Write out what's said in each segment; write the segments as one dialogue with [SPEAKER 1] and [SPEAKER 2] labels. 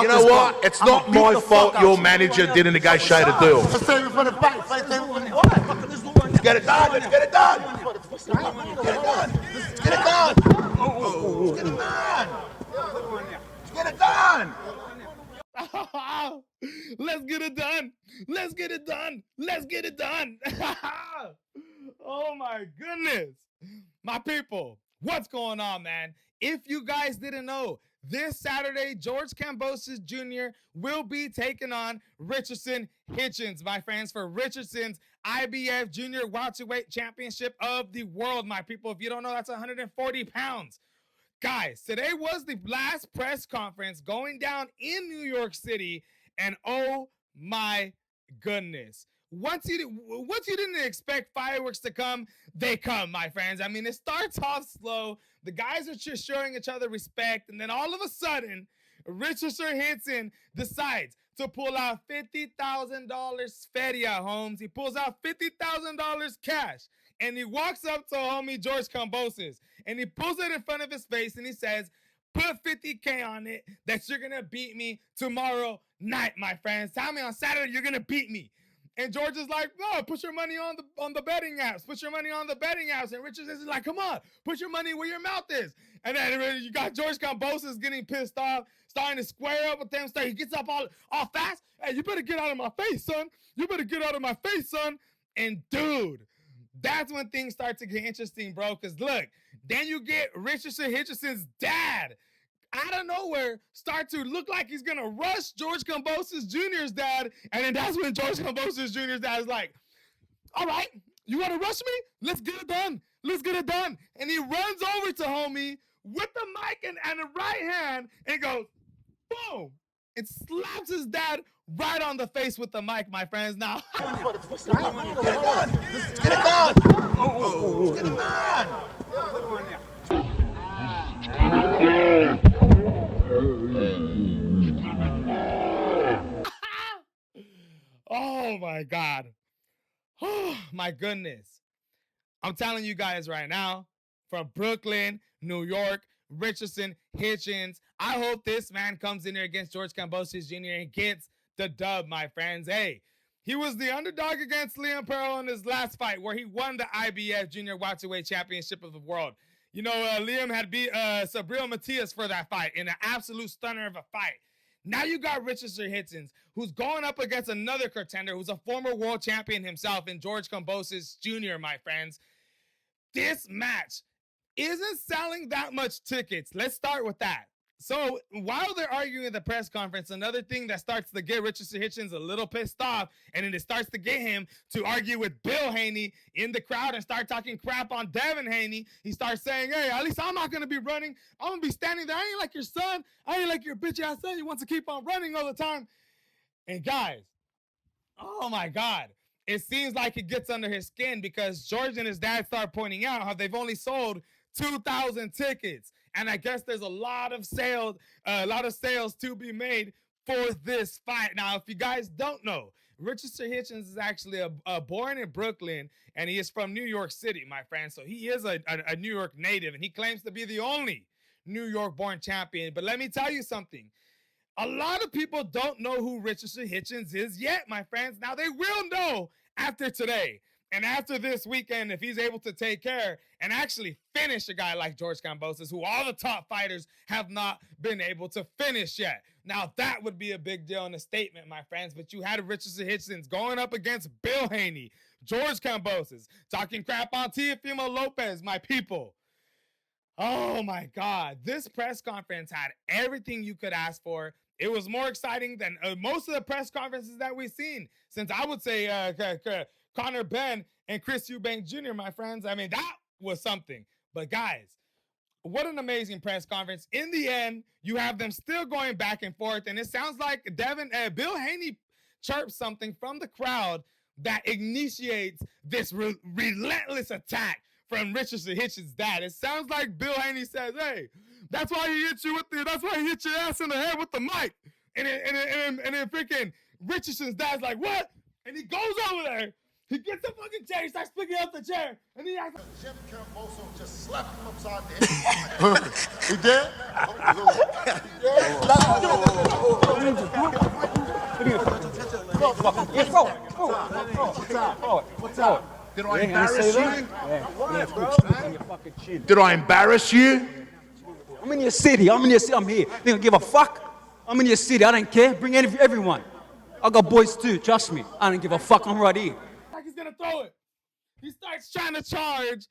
[SPEAKER 1] You know what? It's not my fault your manager didn't negotiate a deal.
[SPEAKER 2] Let's save it for the fight. Let's
[SPEAKER 1] Get it done. Let's get it done. Let's get it done. Let's get it done. Let's get it done. Let's get it done.
[SPEAKER 3] Let's get it done. Let's get it done. Let's get it done. Oh my goodness. My people, what's going on, man? If you guys didn't know, this Saturday, George Kambosos Jr. will be taking on Richardson Hitchens, my friends, for Richardson's IBF Junior Welterweight Championship of the World, my people. If you don't know, that's 140 pounds. Guys, today was the last press conference going down in New York City, and oh my goodness. Once you didn't expect fireworks to come, they come, my friends. I mean, it starts off slow. The guys are just showing each other respect, and then all of a sudden, Richardson Hitchens decides to pull out $50,000 feria, Holmes. He pulls out $50,000 cash, and he walks up to homie George Kambosos, and he pulls it in front of his face, and he says, put 50K on it that you're going to beat me tomorrow night, my friends. Tell me on Saturday you're going to beat me. And George is like, no, put your money on the betting apps. Put your money on the betting apps. And Richard is like, come on, put your money where your mouth is. And then you got George Kambosos getting pissed off, starting to square up with them. He gets up all fast. Hey, you better get out of my face, son. You better get out of my face, son. And dude, that's when things start to get interesting, bro. Because look, then you get Richardson Hitchens's dad out of nowhere start to look like he's gonna rush George Kambosos Jr.'s dad, and then that's when George Kambosos Jr.'s dad is like, all right, you wanna rush me? Let's get it done. Let's get it done. And he runs over to homie with the mic and the right hand and goes, boom, and slaps his dad right on the face with the mic, my friends. Now,
[SPEAKER 1] Let's get it done. Let's get it done. Let's get it done.
[SPEAKER 3] oh my God. Oh my goodness. I'm telling you guys right now, from Brooklyn, New York, Richardson, Hitchens, I hope this man comes in there against George Kambosos Jr. and gets the dub, my friends. Hey, he was the underdog against Liam Pearl in his last fight where he won the IBF Junior Welterweight Championship of the World. You know, Liam had beat Sabril Matias for that fight in an absolute stunner of a fight. Now you got Richardson Hitchens, who's going up against another contender who's a former world champion himself in George Kambosos Jr., my friends. This match isn't selling that much tickets. Let's start with that. So while they're arguing at the press conference, another thing that starts to get Richardson Hitchens a little pissed off, and then it starts to get him to argue with Bill Haney in the crowd and start talking crap on Devin Haney. He starts saying, hey, at least I'm not going to be running. I'm going to be standing there. I ain't like your son. I ain't like your bitch-ass son. He wants to keep on running all the time. And guys, oh my God. It seems like it gets under his skin because George and his dad start pointing out how they've only sold 2,000 tickets. And I guess there's a lot of sales to be made for this fight. Now, if you guys don't know, Richardson Hitchens is actually born in Brooklyn, and he is from New York City, my friend. So he is a New York native, and he claims to be the only New York-born champion. But let me tell you something. A lot of people don't know who Richardson Hitchens is yet, my friends. Now, they will know after today. And after this weekend, if he's able to take care and actually finish a guy like George Kambosos, who all the top fighters have not been able to finish yet. Now, that would be a big deal and a statement, my friends. But you had Richardson Hitchens going up against Bill Haney, George Kambosos, talking crap on Teofimo Lopez, my people. Oh, my God. This press conference had everything you could ask for. It was more exciting than most of the press conferences that we've seen since, I would say, Connor Ben and Chris Eubank Jr., my friends. I mean, that was something. But guys, what an amazing press conference. In the end, you have them still going back and forth, and it sounds like Bill Haney chirps something from the crowd that initiates this relentless attack from Richardson Hitchens' dad. It sounds like Bill Haney says, hey, that's why he hit your ass in the head with the mic. And then freaking Richardson's dad's like, what? And he goes over there He gets the fucking chair. He starts picking up the chair. And he acts like...
[SPEAKER 1] Jim Kambosos just slapped him upside the head. He did? What's up? Did I embarrass you? Did I embarrass you?
[SPEAKER 2] I'm in your city. I'm here. They don't give a fuck. I'm in your city. I don't care. Bring everyone. I got boys too. Trust me. I don't give a fuck. I'm right here.
[SPEAKER 3] Like he's gonna throw it. He starts trying to charge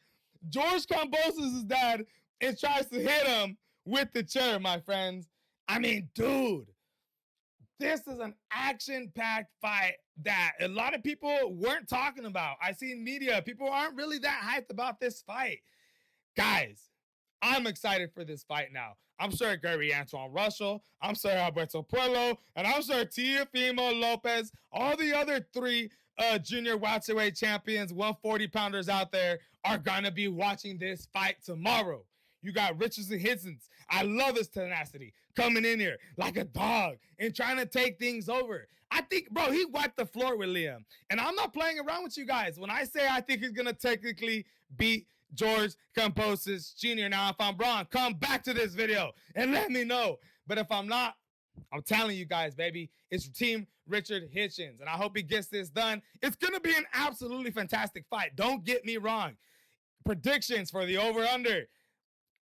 [SPEAKER 3] George Kambosos' dad and tries to hit him with the chair, my friends. I mean, dude, this is an action-packed fight that a lot of people weren't talking about. I see in media, people aren't really that hyped about this fight. Guys, I'm excited for this fight now. I'm sure Gary Antoine Russell, I'm sure Alberto Puello, and I'm sure Teofimo Lopez, all the other three junior welterweight champions, 140-pounders out there are going to be watching this fight tomorrow. You got Hitchens and Hitchens. I love his tenacity coming in here like a dog and trying to take things over. I think, bro, he wiped the floor with Liam. And I'm not playing around with you guys. When I say I think he's going to technically beat George Kambosos Jr. Now, if I'm wrong, come back to this video and let me know. But if I'm not, I'm telling you guys, baby, it's Team Richard Hitchens. And I hope he gets this done. It's going to be an absolutely fantastic fight. Don't get me wrong. Predictions for the over-under.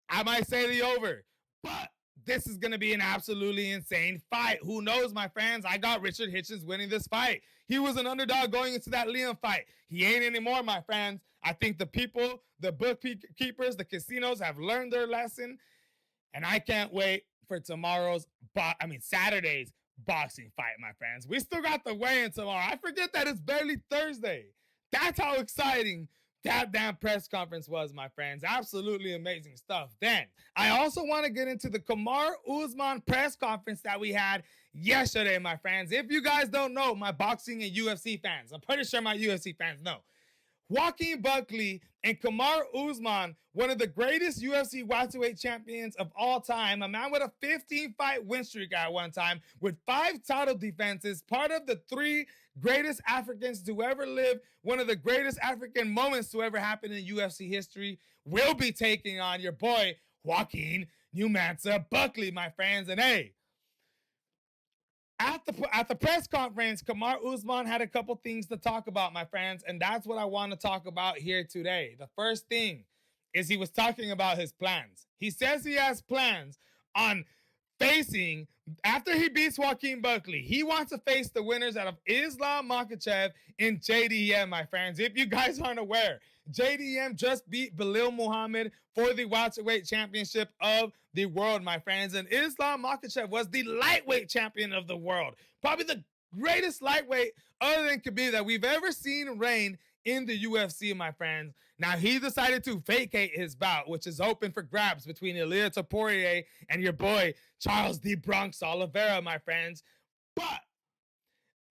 [SPEAKER 3] I might say the over, but this is going to be an absolutely insane fight. Who knows, my friends? I got Richard Hitchens winning this fight. He was an underdog going into that Liam fight. He ain't anymore, my friends. I think the people, the bookkeepers, the casinos have learned their lesson, and I can't wait for Saturday's boxing fight, my friends. We still got the weigh-in tomorrow. I forget that it's barely Thursday. That's how exciting that damn press conference was, my friends. Absolutely amazing stuff. Then, I also want to get into the Kamaru Usman press conference that we had yesterday, my friends. If you guys don't know, my boxing and UFC fans, I'm pretty sure my UFC fans know. Joaquin Buckley and Kamaru Usman, one of the greatest UFC welterweight champions of all time, a man with a 15-fight win streak at one time, with 5 title defenses, part of the 3 greatest Africans to ever live, one of the greatest African moments to ever happen in UFC history, will be taking on your boy, Joaquin Numanza Buckley, my friends. And hey, at the press conference, Kamaru Usman had a couple things to talk about, my friends, and that's what I want to talk about here today. The first thing is he was talking about his plans. He says he has plans on facing, after he beats Joaquin Buckley, he wants to face the winners out of Islam Makhachev and JDM, my friends. If you guys aren't aware, JDM just beat Belal Muhammad for the welterweight championship of the world, my friends. And Islam Makhachev was the lightweight champion of the world. Probably the greatest lightweight other than Khabib that we've ever seen reign in the UFC, my friends. Now, he decided to vacate his bout, which is open for grabs between Ilia Topuria and your boy, Charles D. Bronx Oliveira, my friends. But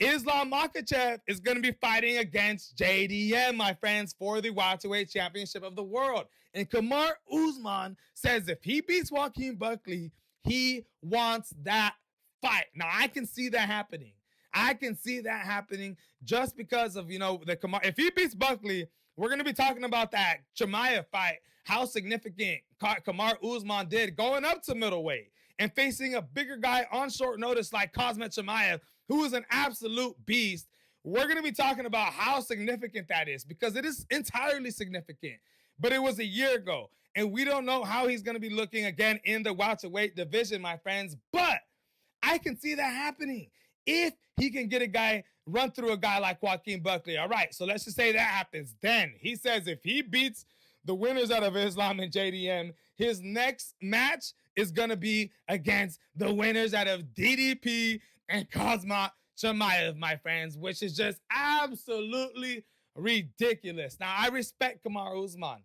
[SPEAKER 3] Islam Makhachev is going to be fighting against JDM, my friends, for the welterweight championship of the world. And Kamaru Usman says if he beats Joaquin Buckley, he wants that fight. Now, I can see that happening. I can see that happening just because of, if he beats Buckley, we're going to be talking about that Chimaev fight, how significant Kamaru Usman did going up to middleweight and facing a bigger guy on short notice like Khamzat Chimaev, who is an absolute beast. We're going to be talking about how significant that is because it is entirely significant. But it was a year ago, and we don't know how he's going to be looking again in the welterweight division, my friends. But I can see that happening if he can get run through a guy like Joaquin Buckley. All right, so let's just say that happens. Then he says if he beats the winners out of Islam and JDM, his next match is going to be against the winners out of DDP and Khamzat Chimaev, my friends, which is just absolutely ridiculous. Now, I respect Kamaru Usman.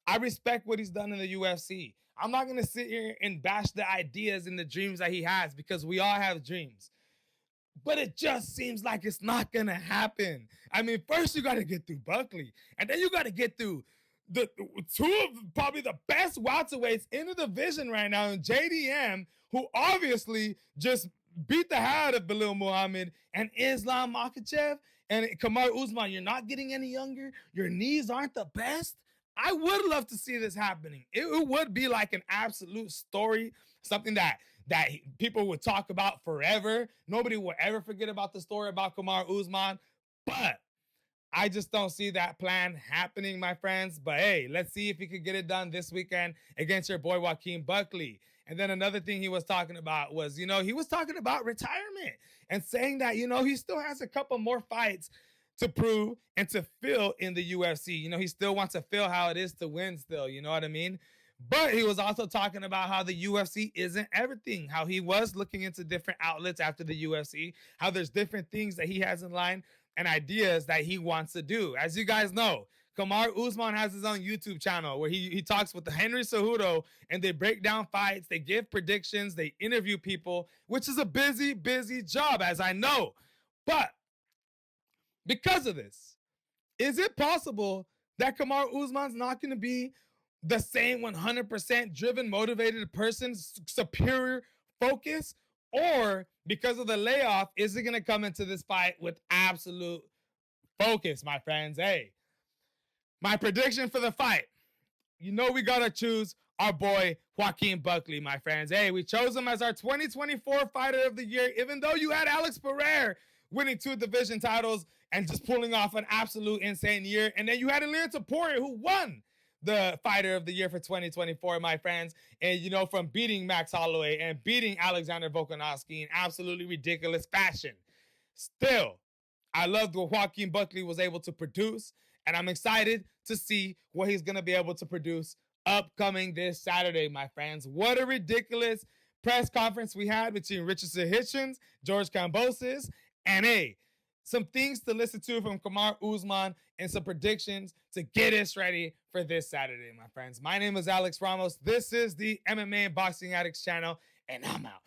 [SPEAKER 3] I respect what he's done in the UFC. I'm not going to sit here and bash the ideas and the dreams that he has because we all have dreams. But it just seems like it's not going to happen. I mean, first you got to get through Buckley, and then you got to get through the 2 of probably the best welterweights in the division right now, and JDM, who obviously just beat the hell out of Belal Muhammad and Islam Makhachev and Kamaru Usman. You're not getting any younger. Your knees aren't the best. I would love to see this happening. It would be like an absolute story, something that people would talk about forever. Nobody will ever forget about the story about Kamaru Usman. But I just don't see that plan happening, my friends. But hey, let's see if he could get it done this weekend against your boy Joaquin Buckley. And then another thing he was talking about was, he was talking about retirement and saying that, he still has a couple more fights to prove and to feel in the UFC. He still wants to feel how it is to win still, you know what I mean? But he was also talking about how the UFC isn't everything, how he was looking into different outlets after the UFC, how there's different things that he has in line and ideas that he wants to do. As you guys know, Kamaru Usman has his own YouTube channel where he talks with Henry Cejudo and they break down fights, they give predictions, they interview people, which is a busy, busy job, as I know. But because of this, is it possible that Kamaru Usman's not going to be the same 100% driven, motivated person, superior focus? Or because of the layoff, is he going to come into this fight with absolute focus, my friends? Hey, my prediction for the fight, we got to choose our boy Joaquin Buckley, my friends. Hey, we chose him as our 2024 Fighter of the Year, even though you had Alex Pereira winning 2 division titles and just pulling off an absolute insane year. And then you had Ilir Topuria, who won the Fighter of the Year for 2024, my friends. And, from beating Max Holloway and beating Alexander Volkanovski in absolutely ridiculous fashion. Still, I loved what Joaquin Buckley was able to produce, and I'm excited to see what he's going to be able to produce upcoming this Saturday, my friends. What a ridiculous press conference we had between Richardson Hitchens, George Kambosos, and some things to listen to from Kamaru Usman and some predictions to get us ready for this Saturday, my friends. My name is Alex Ramos. This is the MMA and Boxing Addicts channel, and I'm out.